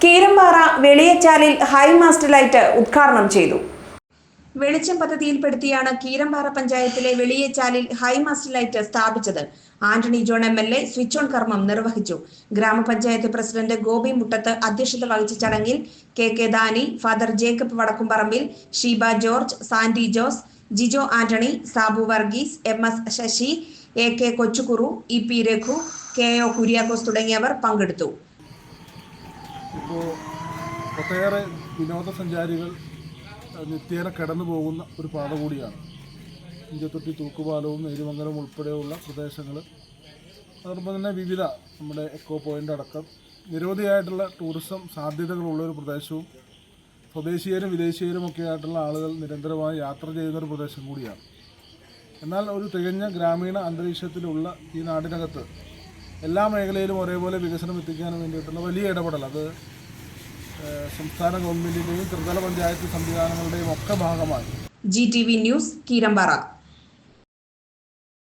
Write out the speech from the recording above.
Keerampara വെളിയച്ചാലിൽ high mast light ഉദ്ഘാടനം ചെയ്തു. വെളിച്ചം പദ്ധതിയിൽപ്പെടുത്തിയാണ് കീരമ്പാറ പഞ്ചായത്തിലെ വെളിയച്ചാലിൽ ഹൈമാസ്റ്റ് ലൈറ്റ് സ്ഥാപിച്ചത്. Antony John MLA switch on കർമ്മം നിർവഹിച്ചു. ഗ്രാമപഞ്ചായത്ത് പ്രസിഡന്റ് ഗോപി മുട്ടത്ത് അധ്യക്ഷത വഹിച്ച ചടങ്ങിൽ KK Dani, Father Jacob Vadakkumparambil, Sheeba George, Sandy Jose, Jijo Antony, Sabu Varghese, MS Sasi, AK Kochukuru, EP Raghu, KO Kuriakose തുടങ്ങിയവർ പങ്കെടുത്തു. ഇപ്പോൾ ഒട്ടേറെ വിനോദസഞ്ചാരികൾ നിത്യേന കടന്നു പോകുന്ന ഒരു പാത കൂടിയാണ് ഇഞ്ചത്തൊട്ടി തൂക്കുപാലവും നേരുമംഗലം ഉൾപ്പെടെയുള്ള പ്രദേശങ്ങൾ. അതോടൊപ്പം തന്നെ വിവിധ നമ്മുടെ എക്കോ പോയിൻ്റ് അടക്കം നിരവധിയായിട്ടുള്ള ടൂറിസം സാധ്യതകളുള്ളൊരു പ്രദേശവും സ്വദേശീയരും വിദേശീയരുമൊക്കെ ആയിട്ടുള്ള ആളുകൾ നിരന്തരമായി യാത്ര ചെയ്യുന്നൊരു പ്രദേശം കൂടിയാണ്. എന്നാൽ ഒരു തികഞ്ഞ ഗ്രാമീണ അന്തരീക്ഷത്തിലുള്ള ഈ നാടിനകത്ത് എല്ലാ മേഖലയിലും ഒരേപോലെ വികസനം എത്തിക്കാൻ വേണ്ടിയിട്ടുള്ള വലിയ ഇടപെടൽ അത് സംസ്ഥാന ഗവൺമെൻറ്റിൻ്റെയും ത്രിതല പഞ്ചായത്ത് സംവിധാനങ്ങളുടെയും ഒക്കെ ഭാഗമായി. GTV news, Keerampara.